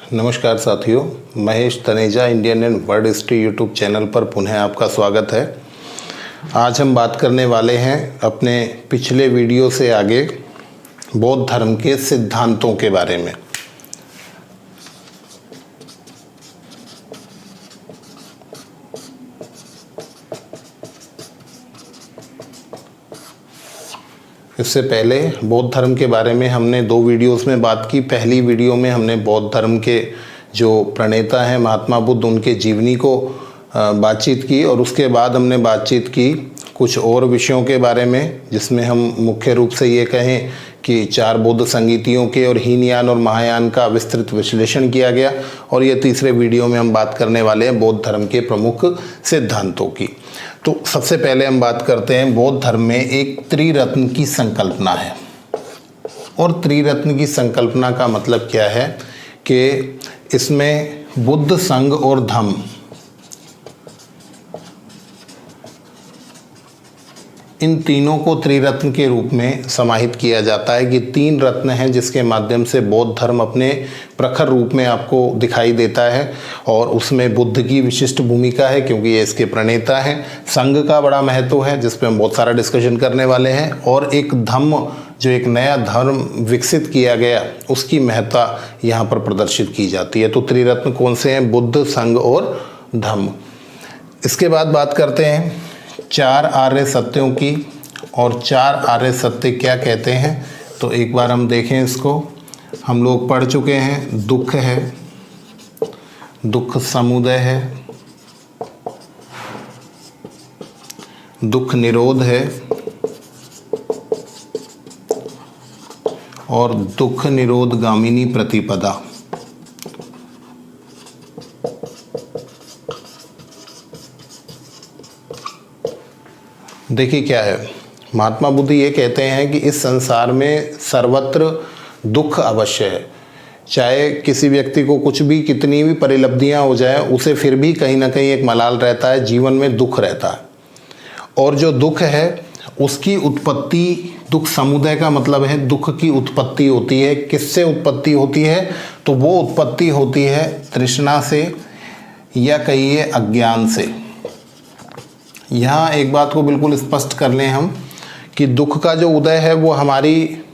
नमस्कार साथियों, Mahesh Taneja Indian and world history YouTube channel पर पुनः आपका स्वागत है। आज हम बात करने वाले हैं अपने पिछले वीडियो से आगे बौद्ध धर्म के सिद्धांतों के बारे में। इससे पहले बौद्ध धर्म के बारे में हमने दो वीडियोस में बात की। पहली वीडियो में हमने बौद्ध धर्म के जो प्रणेता हैं महात्मा बुद्ध, उनके जीवनी को बातचीत की और उसके बाद हमने बातचीत की कुछ और विषयों के बारे में, जिसमें हम मुख्य रूप से ये कहें कि चार बौद्ध संगीतियों के और हीनयान और महायान का विस्तृत विश्लेषण किया गया। और ये तीसरे वीडियो में हम बात करने वाले हैं बौद्ध धर्म के प्रमुख सिद्धांतों की। तो सबसे पहले हम बात करते हैं, बौद्ध धर्म में एक त्रिरत्न की संकल्पना है। और त्रिरत्न की संकल्पना का मतलब क्या है कि इसमें बुद्ध, संघ और धम्म, इन तीनों को त्रिरत्न के रूप में समाहित किया जाता है कि तीन रत्न हैं जिसके माध्यम से बौद्ध धर्म अपने प्रखर रूप में आपको दिखाई देता है। और उसमें बुद्ध की विशिष्ट भूमिका है क्योंकि ये इसके प्रणेता हैं। संघ का बड़ा महत्व है जिस पे हम बहुत सारा डिस्कशन करने वाले हैं। और एक धम्म, जो एक नया धर्म विकसित किया गया, उसकी महत्ता यहाँ पर प्रदर्शित की जाती है। तो त्रिरत्न कौन से हैं? बुद्ध, संघ और धम्म। इसके बाद बात करते हैं चार आर्य सत्यों की। और चार आर्य सत्य क्या कहते हैं, तो एक बार हम देखें इसको। हम लोग पढ़ चुके हैं, दुख है, दुख समुदय है, दुख निरोध है और दुख निरोध गामिनी प्रतिपदा। देखिए क्या है, महात्मा बुद्ध ये कहते हैं कि इस संसार में सर्वत्र दुख अवश्य है। चाहे किसी व्यक्ति को कुछ भी, कितनी भी परिलब्धियां हो जाए, उसे फिर भी कहीं ना कहीं एक मलाल रहता है, जीवन में दुख रहता है। और जो दुख है उसकी उत्पत्ति, दुख समुदय का मतलब है दुख की उत्पत्ति होती है। किससे उत्पत्ति होती है? तो वो उत्पत्ति होती है तृष्णा से, या कहिए अज्ञान से। यहाँ एक बात को बिल्कुल स्पष्ट कर लें हम कि दुख का जो उदय है वो हमारी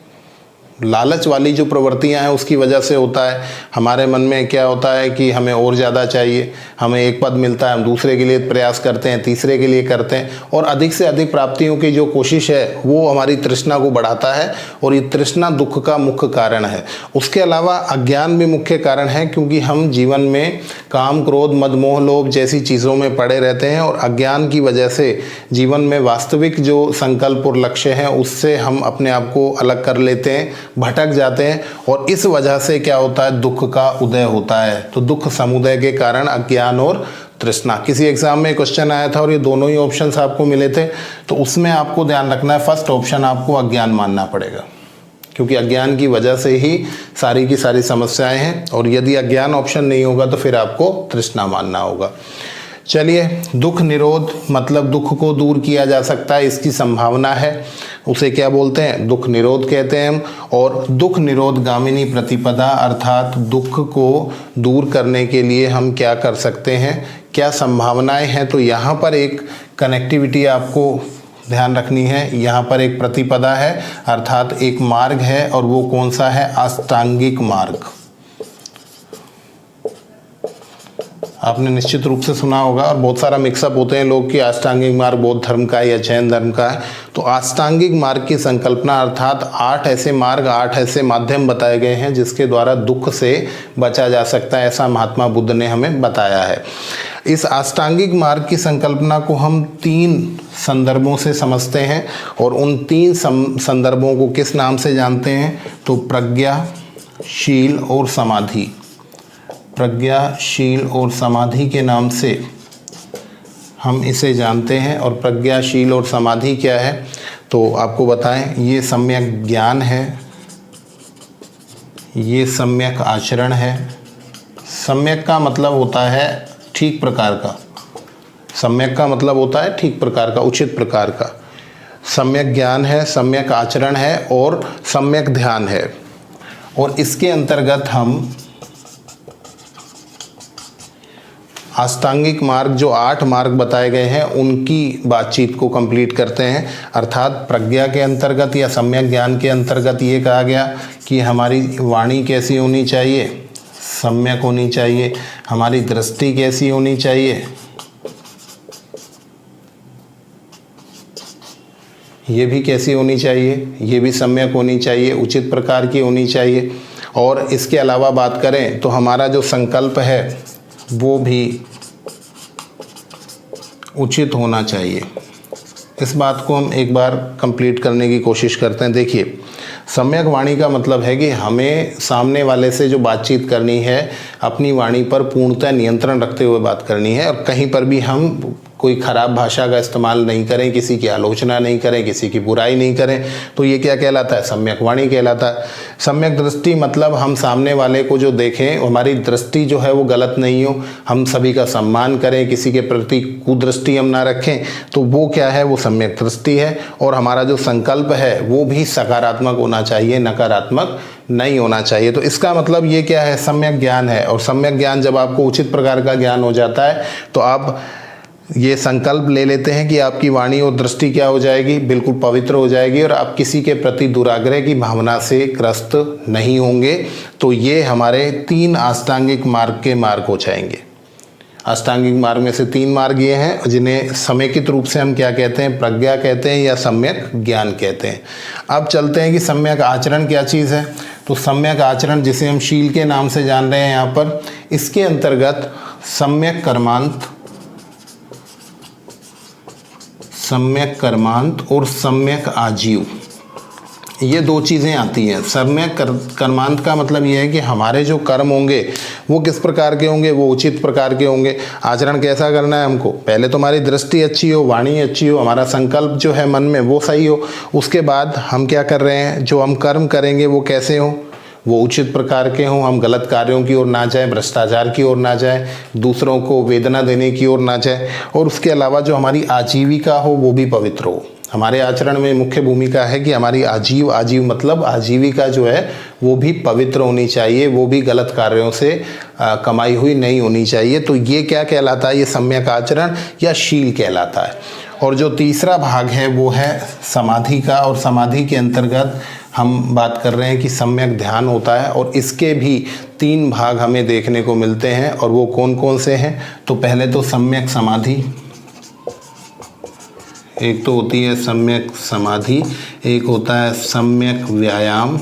लालच वाली जो प्रवृत्तियां हैं उसकी वजह से होता है। हमारे मन में क्या होता है कि हमें और ज़्यादा चाहिए, हमें एक पद मिलता है, हम दूसरे के लिए प्रयास करते हैं, तीसरे के लिए करते हैं, और अधिक से अधिक प्राप्तियों की जो कोशिश है वो हमारी तृष्णा को बढ़ाता है। और ये तृष्णा दुख का मुख्य कारण है। उसके अलावा अज्ञान भी मुख्य कारण है, क्योंकि हम जीवन में काम, क्रोध, मद, मोह, लोभ जैसी चीज़ों में पड़े रहते हैं और अज्ञान की वजह से जीवन में वास्तविक जो संकल्प और लक्ष्य हैं उससे हम अपने आप को अलग कर लेते हैं, भटक जाते हैं। और इस वजह से क्या होता है, दुख का उदय होता है। तो दुख समुदय के कारण अज्ञान और तृष्णा। किसी एग्जाम में क्वेश्चन आया था और ये दोनों ही ऑप्शंस आपको मिले थे, तो उसमें आपको ध्यान रखना है फर्स्ट ऑप्शन आपको अज्ञान मानना पड़ेगा, क्योंकि अज्ञान की वजह से ही सारी की सारी समस्याएं हैं। और यदि अज्ञान ऑप्शन नहीं होगा तो फिर आपको तृष्णा मानना होगा। चलिए, दुख निरोध मतलब दुख को दूर किया जा सकता है, इसकी संभावना है, उसे क्या बोलते हैं? दुख निरोध कहते हैं हम। और दुख निरोध गामिनी प्रतिपदा, अर्थात दुख को दूर करने के लिए हम क्या कर सकते हैं, क्या संभावनाएं हैं। तो यहाँ पर एक कनेक्टिविटी आपको ध्यान रखनी है। यहाँ पर एक प्रतिपदा है, अर्थात एक मार्ग है, और वो कौन सा है? अष्टांगिक मार्ग। आपने निश्चित रूप से सुना होगा, और बहुत सारा मिक्सअप होते हैं लोग कि अष्टांगिक मार्ग बौद्ध धर्म का है या जैन धर्म का है। तो अष्टांगिक मार्ग की संकल्पना, अर्थात 8 ऐसे मार्ग, 8 ऐसे माध्यम बताए गए हैं जिसके द्वारा दुख से बचा जा सकता है, ऐसा महात्मा बुद्ध ने हमें बताया है। इस अष्टांगिक मार्ग की संकल्पना को हम 3 संदर्भों से समझते हैं, और उन 3 संदर्भों को किस नाम से जानते हैं? तो प्रज्ञा, शील और समाधि। प्रज्ञा, शील और समाधि के नाम से हम इसे जानते हैं। और प्रज्ञा, शील और समाधि क्या है, तो आपको बताएं, ये सम्यक ज्ञान है, ये सम्यक आचरण है। सम्यक का मतलब होता है ठीक प्रकार का, सम्यक का मतलब होता है ठीक प्रकार का, उचित प्रकार का। सम्यक ज्ञान है, सम्यक आचरण है और सम्यक ध्यान है। और इसके अंतर्गत हम अष्टांगिक मार्ग जो 8 मार्ग बताए गए हैं उनकी बातचीत को कंप्लीट करते हैं। अर्थात प्रज्ञा के अंतर्गत या सम्यक ज्ञान के अंतर्गत ये कहा गया कि हमारी वाणी कैसी होनी चाहिए, सम्यक होनी चाहिए। हमारी दृष्टि कैसी होनी चाहिए, ये भी कैसी होनी चाहिए, ये भी सम्यक होनी चाहिए, उचित प्रकार की होनी चाहिए। और इसके अलावा बात करें तो हमारा जो संकल्प है वो भी उचित होना चाहिए। इस बात को हम एक बार कंप्लीट करने की कोशिश करते हैं। देखिए, सम्यक वाणी का मतलब है कि हमें सामने वाले से जो बातचीत करनी है अपनी वाणी पर पूर्णतः नियंत्रण रखते हुए बात करनी है, और कहीं पर भी हम कोई ख़राब भाषा का इस्तेमाल नहीं करें, किसी की आलोचना नहीं करें, किसी की बुराई नहीं करें। तो ये क्या कहलाता है, सम्यक वाणी कहलाता है। सम्यक दृष्टि मतलब हम सामने वाले को जो देखें, हमारी दृष्टि जो है वो गलत नहीं हो, हम सभी का सम्मान करें, किसी के प्रति कुदृष्टि हम ना रखें, तो वो क्या है, वो सम्यक दृष्टि है। और हमारा जो संकल्प है वो भी सकारात्मक होना चाहिए, नकारात्मक नहीं होना चाहिए। तो इसका मतलब ये क्या है, सम्यक ज्ञान है। और सम्यक ज्ञान जब आपको उचित प्रकार का ज्ञान हो जाता है तो आप ये संकल्प ले लेते हैं कि आपकी वाणी और दृष्टि क्या हो जाएगी, बिल्कुल पवित्र हो जाएगी, और आप किसी के प्रति दुराग्रह की भावना से ग्रस्त नहीं होंगे। तो ये हमारे 3 अष्टांगिक मार्ग के मार्ग हो जाएंगे। अष्टांगिक मार्ग में से 3 मार्ग ये हैं जिन्हें समेकित रूप से हम क्या कहते हैं, प्रज्ञा कहते हैं या सम्यक ज्ञान कहते हैं। अब चलते हैं कि सम्यक आचरण क्या चीज़ है। तो सम्यक आचरण, जिसे हम शील के नाम से जान रहे हैं यहाँ पर, इसके अंतर्गत सम्यक कर्मांत और सम्यक आजीव, ये 2 चीज़ें आती हैं। सम्यक कर्मांत का मतलब ये है कि हमारे जो कर्म होंगे वो किस प्रकार के होंगे, वो उचित प्रकार के होंगे। आचरण कैसा करना है हमको, पहले तो हमारी दृष्टि अच्छी हो, वाणी अच्छी हो, हमारा संकल्प जो है मन में वो सही हो। उसके बाद हम क्या कर रहे हैं, जो हम कर्म करेंगे वो कैसे हों, वो उचित प्रकार के हों, हम गलत कार्यों की ओर ना जाएं, भ्रष्टाचार की ओर ना जाएं, दूसरों को वेदना देने की ओर ना जाएं। और उसके अलावा जो हमारी आजीविका हो वो भी पवित्र हो। हमारे आचरण में मुख्य भूमिका है कि हमारी आजीव मतलब आजीविका जो है वो भी पवित्र होनी चाहिए, वो भी गलत कार्यों से कमाई हुई नहीं होनी चाहिए। तो ये क्या कहलाता है, ये सम्यक आचरण या शील कहलाता है। और जो तीसरा भाग है वो है समाधि का, और समाधि के अंतर्गत हम बात कर रहे हैं कि सम्यक ध्यान होता है। और इसके भी 3 भाग हमें देखने को मिलते हैं, और वो कौन कौन से हैं। तो पहले तो सम्यक समाधि, एक तो होती है सम्यक समाधि, एक होता है सम्यक व्यायाम,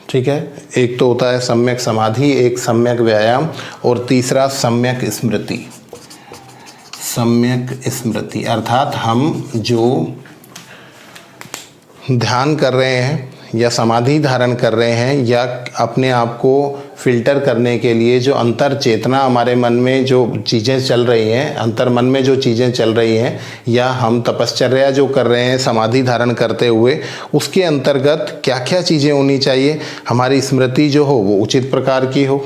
ठीक है, एक तो होता है सम्यक समाधि, एक सम्यक व्यायाम, और तीसरा सम्यक स्मृति। सम्यक स्मृति अर्थात हम जो ध्यान कर रहे हैं या समाधि धारण कर रहे हैं, या अपने आप को फिल्टर करने के लिए जो अंतर चेतना हमारे मन में जो चीज़ें चल रही हैं, अंतर मन में जो चीज़ें चल रही हैं, या हम तपश्चर्या जो कर रहे हैं समाधि धारण करते हुए, उसके अंतर्गत क्या क्या चीज़ें होनी चाहिए। हमारी स्मृति जो हो वो उचित प्रकार की हो।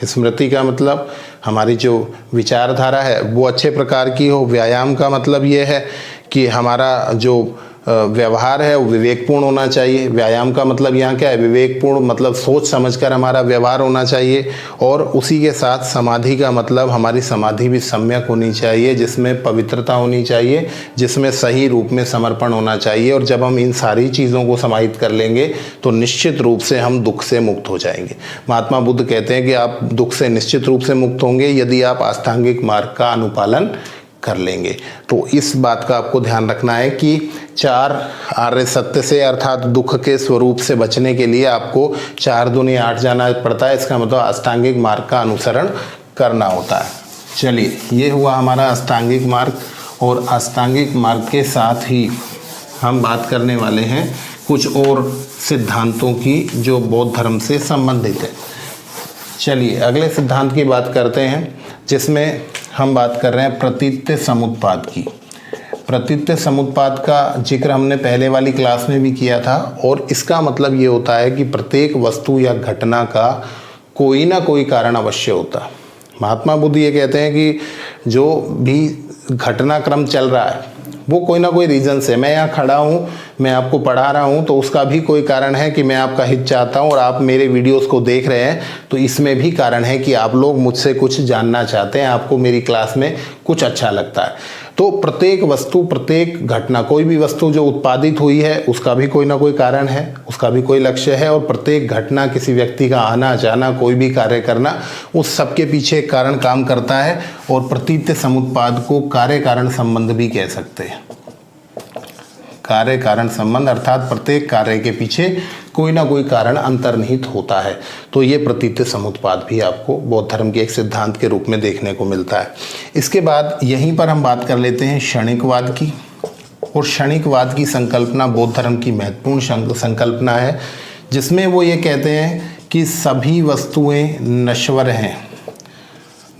स्मृति का मतलब हमारी जो विचारधारा है वो अच्छे प्रकार की हो। व्यायाम का मतलब ये है कि हमारा जो व्यवहार है वो विवेकपूर्ण होना चाहिए। व्यायाम का मतलब यहाँ क्या है, विवेकपूर्ण मतलब सोच समझकर हमारा व्यवहार होना चाहिए। और उसी के साथ समाधि का मतलब हमारी समाधि भी सम्यक होनी चाहिए, जिसमें पवित्रता होनी चाहिए, जिसमें सही रूप में समर्पण होना चाहिए। और जब हम इन सारी चीज़ों को समाहित कर लेंगे तो निश्चित रूप से हम दुख से मुक्त हो जाएंगे। महात्मा बुद्ध कहते हैं कि आप दुख से निश्चित रूप से मुक्त होंगे यदि आप अष्टांगिक मार्ग का अनुपालन कर लेंगे। तो इस बात का आपको ध्यान रखना है कि 4 आर्य सत्य से अर्थात दुख के स्वरूप से बचने के लिए आपको 4 दूनी 8 जाना पड़ता है। इसका मतलब अष्टांगिक मार्ग का अनुसरण करना होता है। चलिए, ये हुआ हमारा अष्टांगिक मार्ग। और अष्टांगिक मार्ग के साथ ही हम बात करने वाले हैं कुछ और सिद्धांतों की जो बौद्ध धर्म से संबंधित है। चलिए अगले सिद्धांत की बात करते हैं, जिसमें हम बात कर रहे हैं प्रतीत्य समुत्पाद की। प्रतीत्य समुत्पाद का जिक्र हमने पहले वाली क्लास में भी किया था। और इसका मतलब ये होता है कि प्रत्येक वस्तु या घटना का कोई ना कोई कारण अवश्य होता है। महात्मा बुद्ध ये कहते हैं कि जो भी घटनाक्रम चल रहा है वो कोई ना कोई रीज़न से, मैं यहाँ खड़ा हूँ, मैं आपको पढ़ा रहा हूँ, तो उसका भी कोई कारण है कि मैं आपका हित चाहता हूँ और आप मेरे वीडियोस को देख रहे हैं, तो इसमें भी कारण है कि आप लोग मुझसे कुछ जानना चाहते हैं, आपको मेरी क्लास में कुछ अच्छा लगता है। तो प्रत्येक वस्तु, प्रत्येक घटना, कोई भी वस्तु जो उत्पादित हुई है उसका भी कोई ना कोई कारण है, उसका भी कोई लक्ष्य है, और प्रत्येक घटना, किसी व्यक्ति का आना जाना, कोई भी कार्य करना, उस सबके पीछे एक कारण काम करता है। और प्रतीत्य समुत्पाद को कार्य कारण संबंध भी कह सकते हैं। कार्य कारण संबंध अर्थात प्रत्येक कार्य के पीछे कोई ना कोई कारण अंतर्निहित होता है। तो ये प्रतीत्य समुत्पाद भी आपको बौद्ध धर्म के एक सिद्धांत के रूप में देखने को मिलता है। इसके बाद यहीं पर हम बात कर लेते हैं क्षणिकवाद की। और क्षणिकवाद की संकल्पना बौद्ध धर्म की महत्वपूर्ण संकल्पना है, जिसमें वो ये कहते हैं कि सभी वस्तुएं नश्वर हैं।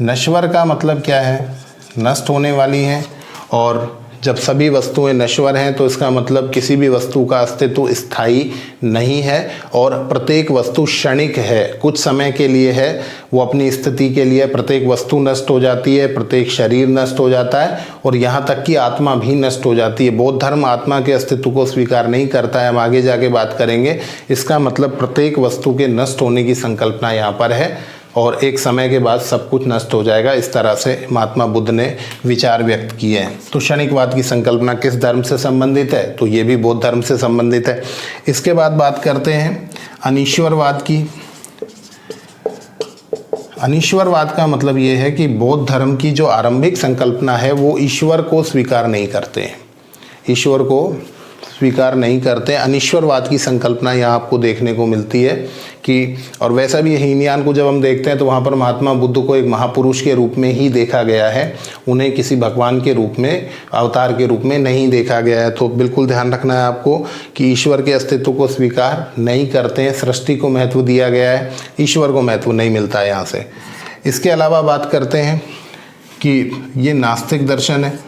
नश्वर का मतलब क्या है? नष्ट होने वाली हैं। और जब सभी वस्तुएं नश्वर हैं तो इसका मतलब किसी भी वस्तु का अस्तित्व स्थायी नहीं है, और प्रत्येक वस्तु क्षणिक है, कुछ समय के लिए है, वो अपनी स्थिति के लिए। प्रत्येक वस्तु नष्ट हो जाती है, प्रत्येक शरीर नष्ट हो जाता है, और यहाँ तक कि आत्मा भी नष्ट हो जाती है। बौद्ध धर्म आत्मा के अस्तित्व को स्वीकार नहीं करता है, हम आगे जाके बात करेंगे। इसका मतलब प्रत्येक वस्तु के नष्ट होने की संकल्पना यहाँ पर है, और एक समय के बाद सब कुछ नष्ट हो जाएगा। इस तरह से महात्मा बुद्ध ने विचार व्यक्त किए हैं। तो क्षणिकवाद की संकल्पना किस धर्म से संबंधित है? तो ये भी बौद्ध धर्म से संबंधित है। इसके बाद बात करते हैं अनीश्वरवाद की। अनीश्वरवाद का मतलब ये है कि बौद्ध धर्म की जो आरंभिक संकल्पना है वो ईश्वर को स्वीकार नहीं करते हैं, ईश्वर को स्वीकार नहीं करते। अनीश्वरवाद की संकल्पना यहाँ आपको देखने को मिलती है कि, और वैसा भी हीनयान को जब हम देखते हैं तो वहाँ पर महात्मा बुद्ध को एक महापुरुष के रूप में ही देखा गया है, उन्हें किसी भगवान के रूप में, अवतार के रूप में नहीं देखा गया है। तो बिल्कुल ध्यान रखना है आपको कि ईश्वर के अस्तित्व को स्वीकार नहीं करते हैं। सृष्टि को महत्व दिया गया है, ईश्वर को महत्व नहीं मिलता है यहाँ से। इसके अलावा बात करते हैं कि ये नास्तिक दर्शन है।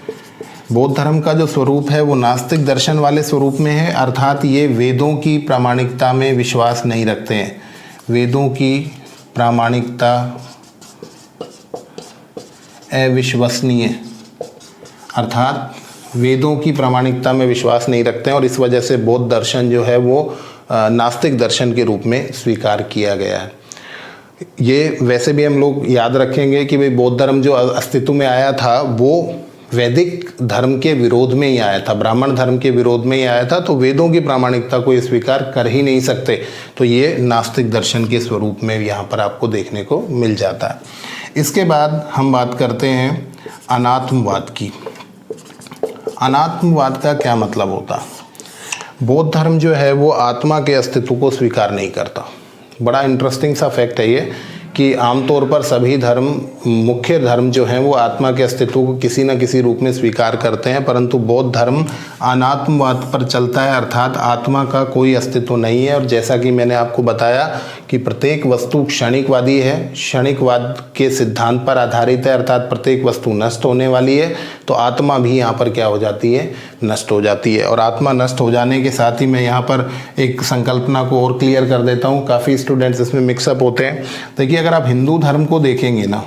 बौद्ध धर्म का जो स्वरूप है वो नास्तिक दर्शन वाले स्वरूप में है, अर्थात ये वेदों की प्रामाणिकता में विश्वास नहीं रखते हैं। वेदों की प्रामाणिकता अविश्वसनीय, अर्थात वेदों की प्रामाणिकता में विश्वास नहीं रखते हैं, और इस वजह से बौद्ध दर्शन जो है वो नास्तिक दर्शन के रूप में स्वीकार किया गया है। ये वैसे भी हम लोग याद रखेंगे कि भाई बौद्ध धर्म जो अस्तित्व में आया था वो वैदिक धर्म के विरोध में ही आया था, ब्राह्मण धर्म के विरोध में ही आया था, तो वेदों की प्रामाणिकता को स्वीकार कर ही नहीं सकते। तो ये नास्तिक दर्शन के स्वरूप में यहाँ पर आपको देखने को मिल जाता है। इसके बाद हम बात करते हैं अनात्मवाद की। अनात्मवाद का क्या मतलब होता? बौद्ध धर्म जो है वो आत्मा के अस्तित्व को स्वीकार नहीं करता। बड़ा इंटरेस्टिंग सा फैक्ट है ये कि आमतौर पर सभी धर्म, मुख्य धर्म जो हैं वो आत्मा के अस्तित्व को किसी न किसी रूप में स्वीकार करते हैं, परंतु बौद्ध धर्म अनात्मवाद पर चलता है, अर्थात आत्मा का कोई अस्तित्व नहीं है। और जैसा कि मैंने आपको बताया कि प्रत्येक वस्तु क्षणिकवादी है, क्षणिकवाद के सिद्धांत पर आधारित है, अर्थात प्रत्येक वस्तु नष्ट होने वाली है, तो आत्मा भी यहाँ पर क्या हो जाती है? नष्ट हो जाती है। और आत्मा नष्ट हो जाने के साथ ही मैं यहाँ पर एक संकल्पना को और क्लियर कर देता हूँ, काफ़ी स्टूडेंट्स इसमें मिक्सअप होते हैं। देखिए, अगर आप हिंदू धर्म को देखेंगे ना,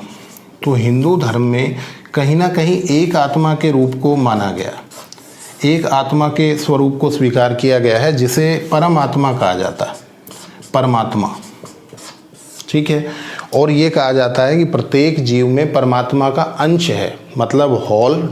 तो हिंदू धर्म में कहीं ना कहीं एक आत्मा के रूप को माना गया, एक आत्मा के स्वरूप को स्वीकार किया गया है, जिसे परम आत्मा कहा जाता है, परमात्मा। ठीक है। और ये कहा जाता है कि प्रत्येक जीव में परमात्मा का अंश है, मतलब होल,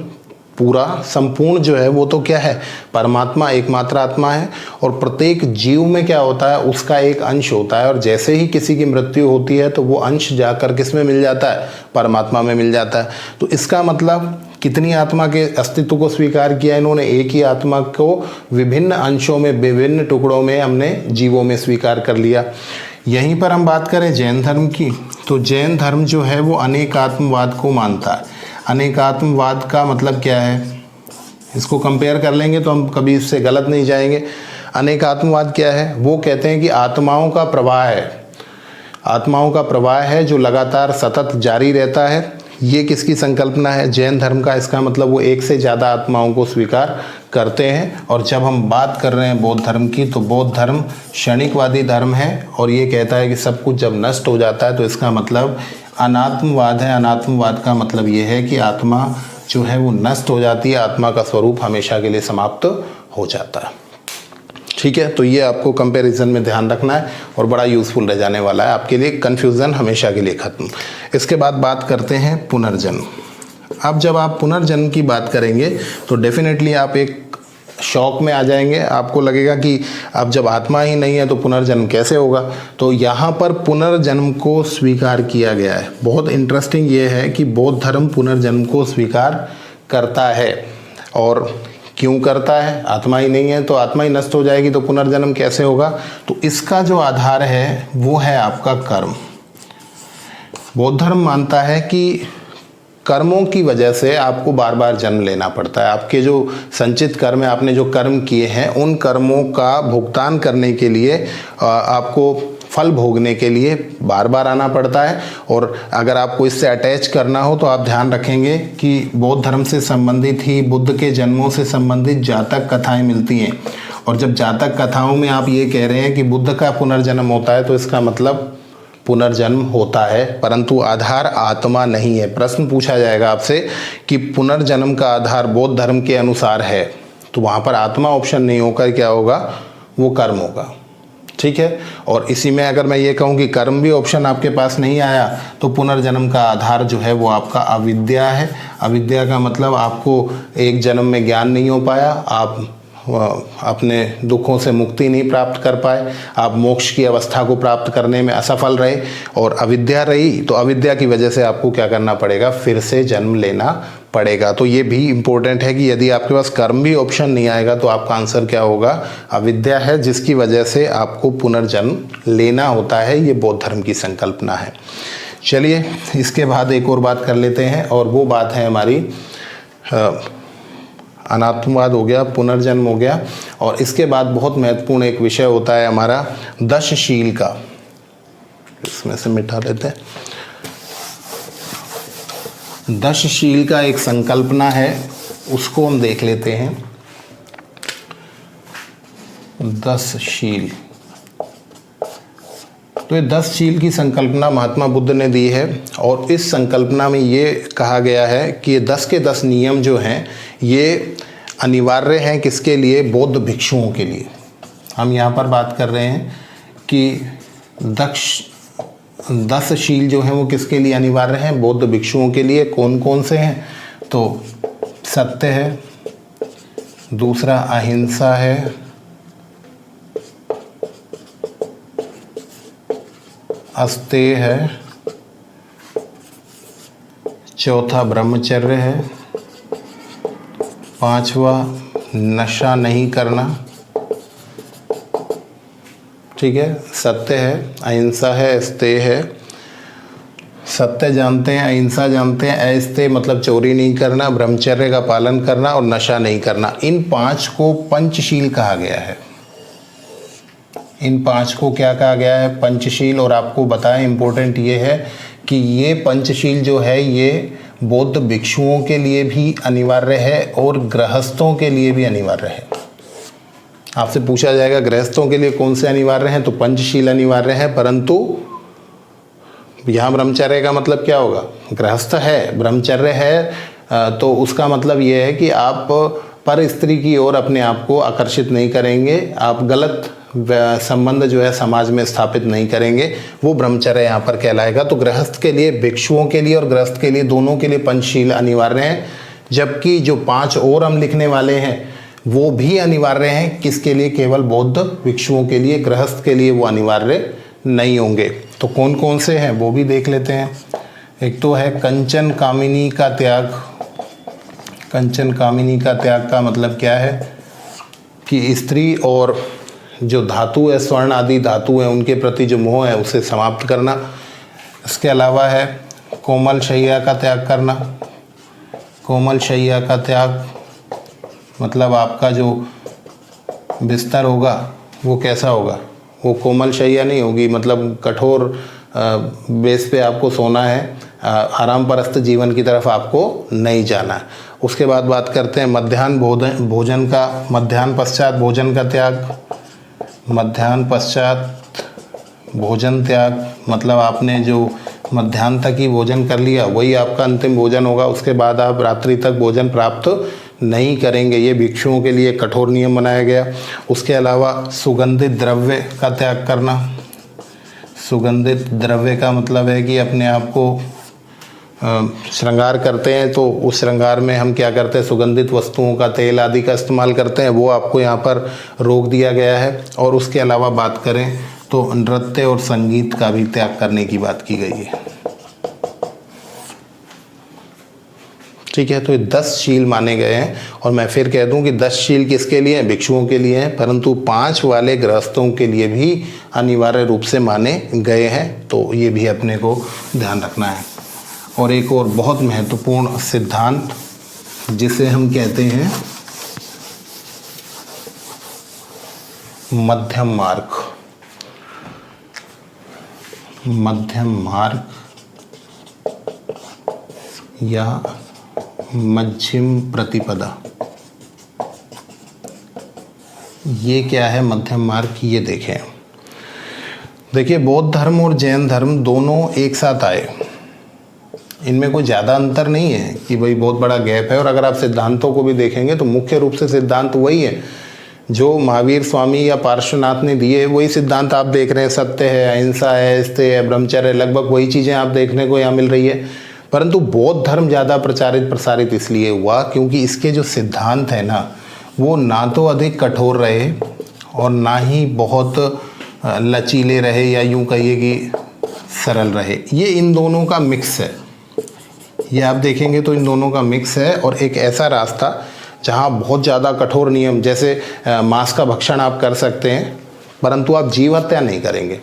पूरा, संपूर्ण जो है वो तो क्या है? परमात्मा एकमात्र आत्मा है। और प्रत्येक जीव में क्या होता है? उसका एक अंश होता है, और जैसे ही किसी की मृत्यु होती है तो वो अंश जाकर किस में मिल जाता है? परमात्मा में मिल जाता है। तो इसका मतलब कितनी आत्मा के अस्तित्व को स्वीकार किया इन्होंने? एक ही आत्मा को विभिन्न अंशों में, विभिन्न टुकड़ों में हमने जीवों में स्वीकार कर लिया। यहीं पर हम बात करें जैन धर्म की, तो जैन धर्म जो है वो अनेकात्मवाद को मानता है। अनेकात्मवाद का मतलब क्या है? इसको कंपेयर कर लेंगे तो हम कभी इससे गलत नहीं जाएंगे। अनेकात्मवाद क्या है? वो कहते हैं कि आत्माओं का प्रवाह है, आत्माओं का प्रवाह है जो लगातार सतत जारी रहता है। ये किसकी संकल्पना है? जैन धर्म का। इसका मतलब वो एक से ज़्यादा आत्माओं को स्वीकार करते हैं। और जब हम बात कर रहे हैं बौद्ध धर्म की, तो बौद्ध धर्म क्षणिकवादी धर्म है, और ये कहता है कि सब कुछ जब नष्ट हो जाता है तो इसका मतलब अनात्मवाद है। अनात्मवाद का मतलब ये है कि आत्मा जो है वो नष्ट हो जाती है, आत्मा का स्वरूप हमेशा के लिए समाप्त हो जाता है। ठीक है, तो ये आपको कंपैरिजन में ध्यान रखना है और बड़ा यूज़फुल रह जाने वाला है आपके लिए, कन्फ्यूज़न हमेशा के लिए ख़त्म। इसके बाद बात करते हैं पुनर्जन्म। अब जब आप पुनर्जन्म की बात करेंगे तो डेफिनेटली आप एक शौक में आ जाएंगे, आपको लगेगा कि अब जब आत्मा ही नहीं है तो पुनर्जन्म कैसे होगा। तो यहाँ पर पुनर्जन्म को स्वीकार किया गया है। बहुत इंटरेस्टिंग ये है कि बौद्ध धर्म पुनर्जन्म को स्वीकार करता है। और क्यों करता है? आत्मा ही नहीं है तो आत्मा ही नष्ट हो जाएगी तो पुनर्जन्म कैसे होगा? तो इसका जो आधार है वो है आपका कर्म। बौद्ध धर्म मानता है कि कर्मों की वजह से आपको बार बार जन्म लेना पड़ता है। आपके जो संचित कर्म है, आपने जो कर्म किए हैं, उन कर्मों का भुगतान करने के लिए आपको फल भोगने के लिए बार बार आना पड़ता है। और अगर आपको इससे अटैच करना हो तो आप ध्यान रखेंगे कि बौद्ध धर्म से संबंधित ही बुद्ध के जन्मों से संबंधित जातक कथाएं मिलती हैं। और जब जातक कथाओं में आप ये कह रहे हैं कि बुद्ध का पुनर्जन्म होता है तो इसका मतलब पुनर्जन्म होता है, परंतु आधार आत्मा नहीं है। प्रश्न पूछा जाएगा आपसे कि पुनर्जन्म का आधार बौद्ध धर्म के अनुसार है, तो वहाँ पर आत्मा ऑप्शन नहीं होकर क्या होगा? वो कर्म होगा। ठीक है, और इसी में अगर मैं ये कहूँ कि कर्म भी ऑप्शन आपके पास नहीं आया तो पुनर्जन्म का आधार जो है वो आपका अविद्या है। अविद्या का मतलब आपको एक जन्म में ज्ञान नहीं हो पाया, आप अपने दुखों से मुक्ति नहीं प्राप्त कर पाए, आप मोक्ष की अवस्था को प्राप्त करने में असफल रहे और अविद्या रही, तो अविद्या की वजह से आपको क्या करना पड़ेगा? फिर से जन्म लेना पड़ेगा। तो ये भी इम्पोर्टेंट है कि यदि आपके पास कर्म भी ऑप्शन नहीं आएगा तो आपका आंसर क्या होगा? अविद्या है, जिसकी वजह से आपको पुनर्जन्म लेना होता है। ये बौद्ध धर्म की संकल्पना है। चलिए, इसके बाद एक और बात कर लेते हैं और वो बात है हमारी अनात्मवाद हो गया, पुनर्जन्म हो गया, और इसके बाद बहुत महत्वपूर्ण एक विषय होता है हमारा दशशील का। इसमें से मिटा लेते हैं। दशशील का एक संकल्पना है, उसको हम देख लेते हैं। दशशील, तो ये 10 शील की संकल्पना महात्मा बुद्ध ने दी है और इस संकल्पना में ये कहा गया है कि ये 10 के 10 नियम जो हैं ये अनिवार्य हैं किसके लिए? बौद्ध भिक्षुओं के लिए। हम यहाँ पर बात कर रहे हैं कि 10 शील जो हैं वो किसके लिए अनिवार्य हैं? बौद्ध भिक्षुओं के लिए। कौन कौन से हैं? तो सत्य है, दूसरा अहिंसा है, अस्तेय है, चौथा ब्रह्मचर्य है, पांचवा नशा नहीं करना। ठीक है, सत्य है, अहिंसा है, अस्तेय है। सत्य जानते हैं, अहिंसा जानते हैं, अस्तेय मतलब चोरी नहीं करना, ब्रह्मचर्य का पालन करना और नशा नहीं करना। इन 5 को पंचशील कहा गया है। इन 5 को क्या कहा गया है? पंचशील। और आपको बताएं, इम्पोर्टेंट ये है कि ये पंचशील जो है ये बौद्ध भिक्षुओं के लिए भी अनिवार्य है और गृहस्थों के लिए भी अनिवार्य है। आपसे पूछा जाएगा गृहस्थों के लिए कौन से अनिवार्य हैं, तो पंचशील अनिवार्य है, परंतु यहाँ ब्रह्मचर्य का मतलब क्या होगा? गृहस्थ है, ब्रह्मचर्य है, तो उसका मतलब ये है कि आप पर स्त्री की ओर अपने आप को आकर्षित नहीं करेंगे, आप गलत संबंध जो है समाज में स्थापित नहीं करेंगे, वो ब्रह्मचर्य यहाँ पर कहलाएगा। तो गृहस्थ के लिए, भिक्षुओं के लिए और गृहस्थ के लिए, दोनों के लिए पंचशील अनिवार्य हैं। जबकि जो 5 और हम लिखने वाले हैं वो भी अनिवार्य हैं। किसके लिए? केवल बौद्ध भिक्षुओं के लिए। गृहस्थ के लिए वो अनिवार्य नहीं होंगे। तो कौन कौन से हैं वो भी देख लेते हैं। एक तो है कंचन कामिनी का त्याग। कंचन कामिनी का त्याग का मतलब क्या है? कि स्त्री और जो धातु है, स्वर्ण आदि धातु है, उनके प्रति जो मोह है उसे समाप्त करना। इसके अलावा है कोमल शैया का त्याग करना। कोमल शैया का त्याग मतलब आपका जो बिस्तर होगा वो कैसा होगा? वो कोमल शैया नहीं होगी, मतलब कठोर बेस पे आपको सोना है, आराम परस्त जीवन की तरफ आपको नहीं जाना है। उसके बाद बात करते हैं मध्याह्न भोजन का, मध्याह्न पश्चात भोजन का त्याग। मध्याह्न पश्चात भोजन त्याग मतलब आपने जो मध्याह्न तक ही भोजन कर लिया, वही आपका अंतिम भोजन होगा, उसके बाद आप रात्रि तक भोजन प्राप्त नहीं करेंगे। ये भिक्षुओं के लिए कठोर नियम बनाया गया। उसके अलावा सुगंधित द्रव्य का त्याग करना। सुगंधित द्रव्य का मतलब है कि अपने आप को श्रृंगार करते हैं तो उस श्रृंगार में हम क्या करते हैं, सुगंधित वस्तुओं का, तेल आदि का इस्तेमाल करते हैं, वो आपको यहाँ पर रोक दिया गया है। और उसके अलावा बात करें तो नृत्य और संगीत का भी त्याग करने की बात की गई है। ठीक है, तो ये 10 शील माने गए हैं। और मैं फिर कह दूं कि 10 शील किसके लिए हैं, भिक्षुओं के लिए हैं, परंतु 5 वाले गृहस्थों के लिए भी अनिवार्य रूप से माने गए हैं। तो ये भी अपने को ध्यान रखना है। और एक और बहुत महत्वपूर्ण सिद्धांत जिसे हम कहते हैं मध्यम मार्ग। मध्यम मार्ग या मध्यम प्रतिपदा, ये क्या है मध्यम मार्ग? ये देखें, देखिए बौद्ध धर्म और जैन धर्म दोनों एक साथ आए, इनमें कोई ज़्यादा अंतर नहीं है कि भाई बहुत बड़ा गैप है। और अगर आप सिद्धांतों को भी देखेंगे तो मुख्य रूप से सिद्धांत वही है जो महावीर स्वामी या पार्श्वनाथ ने दिए, वही सिद्धांत आप देख रहे हैं। सत्य है, अहिंसा है, स्तेय है, ब्रह्मचर्य, लगभग वही चीज़ें आप देखने को यहाँ मिल रही है। परंतु बौद्ध धर्म ज़्यादा प्रचारित प्रसारित इसलिए हुआ क्योंकि इसके जो सिद्धांत है ना, वो ना तो अधिक कठोर रहे और ना ही बहुत लचीले रहे, या यूँ कहिए कि सरल रहे। ये इन दोनों का मिक्स है। ये आप देखेंगे तो इन दोनों का मिक्स है। और एक ऐसा रास्ता जहाँ बहुत ज़्यादा कठोर नियम, जैसे मांस का भक्षण आप कर सकते हैं परंतु आप जीव हत्या नहीं करेंगे।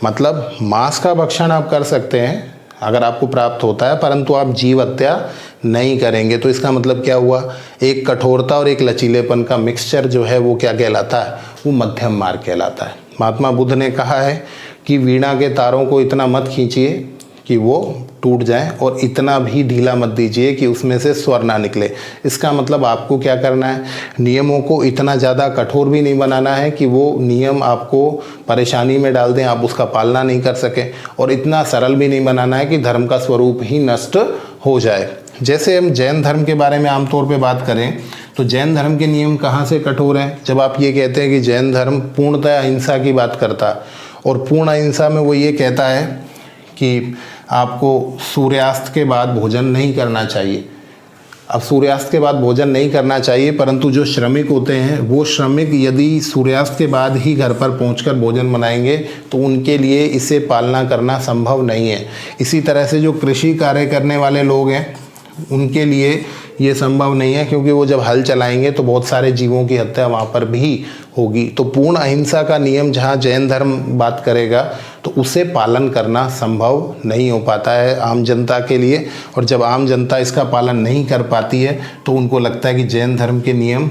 मतलब मांस का भक्षण आप कर सकते हैं अगर आपको प्राप्त होता है, परंतु आप जीव हत्या नहीं करेंगे। तो इसका मतलब क्या हुआ, एक कठोरता और एक लचीलेपन का मिक्सचर जो है वो क्या कहलाता है, वो मध्यम मार्ग कहलाता है। महात्मा बुद्ध ने कहा है कि वीणा के तारों को इतना मत खींचिए कि वो टूट जाए, और इतना भी ढीला मत दीजिए कि उसमें से स्वर ना निकले। इसका मतलब आपको क्या करना है, नियमों को इतना ज़्यादा कठोर भी नहीं बनाना है कि वो नियम आपको परेशानी में डाल दें, आप उसका पालना नहीं कर सकें, और इतना सरल भी नहीं बनाना है कि धर्म का स्वरूप ही नष्ट हो जाए। जैसे हम जैन धर्म के बारे में आमतौर पर बात करें तो जैन धर्म के नियम कहाँ से कठोर हैं? जब आप ये कहते हैं कि जैन धर्म पूर्णतः अहिंसा की बात करता है, और पूर्ण अहिंसा में वो ये कहता है कि आपको सूर्यास्त के बाद भोजन नहीं करना चाहिए। अब सूर्यास्त के बाद भोजन नहीं करना चाहिए, परंतु जो श्रमिक होते हैं वो श्रमिक यदि सूर्यास्त के बाद ही घर पर पहुंचकर भोजन बनाएंगे तो उनके लिए इसे पालना करना संभव नहीं है। इसी तरह से जो कृषि कार्य करने वाले लोग हैं उनके लिए ये संभव नहीं है, क्योंकि वो जब हल चलाएंगे तो बहुत सारे जीवों की हत्या वहाँ पर भी होगी। तो पूर्ण अहिंसा का नियम जहाँ जैन धर्म बात करेगा तो उसे पालन करना संभव नहीं हो पाता है आम जनता के लिए। और जब आम जनता इसका पालन नहीं कर पाती है तो उनको लगता है कि जैन धर्म के नियम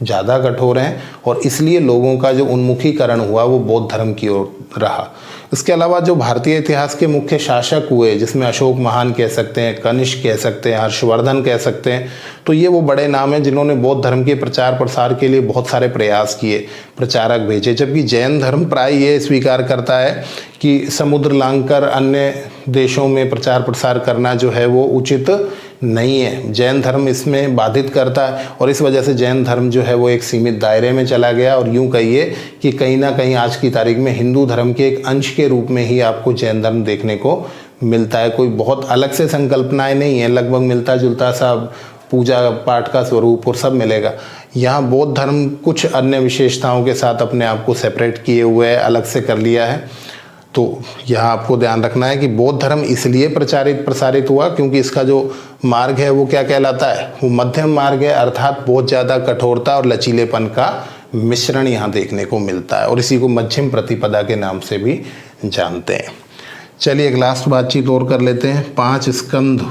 ज़्यादा कठोर हैं, और इसलिए लोगों का जो उन्मुखीकरण हुआ वो बौद्ध धर्म की ओर रहा। इसके अलावा जो भारतीय इतिहास के मुख्य शासक हुए, जिसमें अशोक महान कह सकते हैं, कनिष्क कह सकते हैं, हर्षवर्धन कह सकते हैं, तो ये वो बड़े नाम हैं जिन्होंने बौद्ध धर्म के प्रचार प्रसार के लिए बहुत सारे प्रयास किए, प्रचारक भेजे। जबकि जैन धर्म प्राय ये स्वीकार करता है कि समुद्र लांघकर अन्य देशों में प्रचार प्रसार करना जो है वो उचित नहीं है। जैन धर्म इसमें बाधित करता है, और इस वजह से जैन धर्म जो है वो एक सीमित दायरे में चला गया। और यूँ कहिए कि कहीं ना कहीं आज की तारीख में हिंदू धर्म के एक अंश के रूप में ही आपको जैन धर्म देखने को मिलता है। कोई बहुत अलग से संकल्पनाएं नहीं है, लगभग मिलता जुलता सा पूजा पाठ का स्वरूप और सब मिलेगा। यहाँ बौद्ध धर्म कुछ अन्य विशेषताओं के साथ अपने आप को सेपरेट किए हुए है, अलग से कर लिया है। तो यहाँ आपको ध्यान रखना है कि बौद्ध धर्म इसलिए प्रचारित प्रसारित हुआ क्योंकि इसका जो मार्ग है वो क्या कहलाता है, वो मध्यम मार्ग है, अर्थात बहुत ज़्यादा कठोरता और लचीलेपन का मिश्रण यहाँ देखने को मिलता है, और इसी को मध्यम प्रतिपदा के नाम से भी जानते हैं। चलिए एक लास्ट बातचीत और कर लेते हैं। 5 स्कंद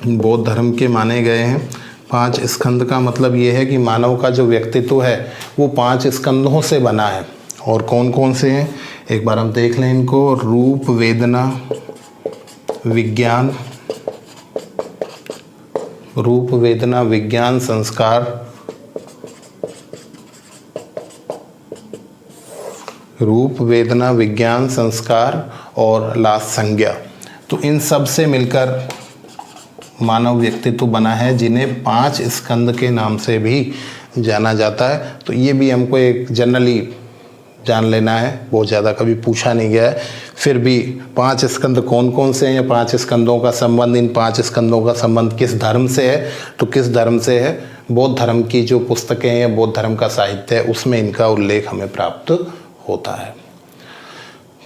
बौद्ध धर्म के माने गए हैं। 5 स्कंद का मतलब ये है कि मानव का जो व्यक्तित्व है वो 5 स्कंदों से बना है। और कौन कौन से हैं एक बार हम देख लें इनको। रूप, वेदना, विज्ञान, रूप, वेदना, विज्ञान, संस्कार, रूप, वेदना, विज्ञान, संस्कार और लास्ट संज्ञा। तो इन सब से मिलकर मानव व्यक्तित्व बना है, जिन्हें 5 स्कंद के नाम से भी जाना जाता है। तो ये भी हमको एक जनरली जान लेना है, बहुत ज़्यादा कभी पूछा नहीं गया है। फिर भी 5 स्कंद कौन कौन से हैं, या 5 स्कंदों का संबंध, इन 5 स्कंदों का संबंध किस धर्म से है, तो किस धर्म से है, बौद्ध धर्म की जो पुस्तकें हैं या बौद्ध धर्म का साहित्य है उसमें इनका उल्लेख हमें प्राप्त होता है।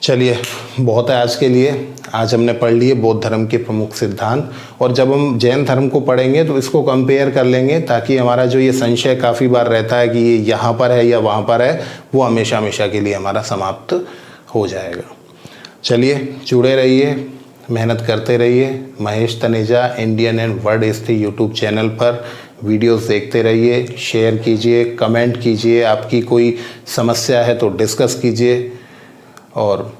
चलिए, बहुत है आज के लिए। आज हमने पढ़ लिए बौद्ध धर्म के प्रमुख सिद्धांत, और जब हम जैन धर्म को पढ़ेंगे तो इसको कंपेयर कर लेंगे, ताकि हमारा जो ये संशय काफ़ी बार रहता है कि ये यहाँ पर है या वहाँ पर है, वो हमेशा हमेशा के लिए हमारा समाप्त हो जाएगा। चलिए, जुड़े रहिए, मेहनत करते रहिए। Mahesh Taneja Indian and world history YouTube channel पर वीडियोस देखते रहिए, शेयर कीजिए, कमेंट कीजिए, आपकी कोई समस्या है तो डिस्कस कीजिए, और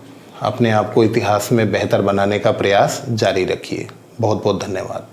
अपने आप को इतिहास में बेहतर बनाने का प्रयास जारी रखिए। बहुत बहुत धन्यवाद।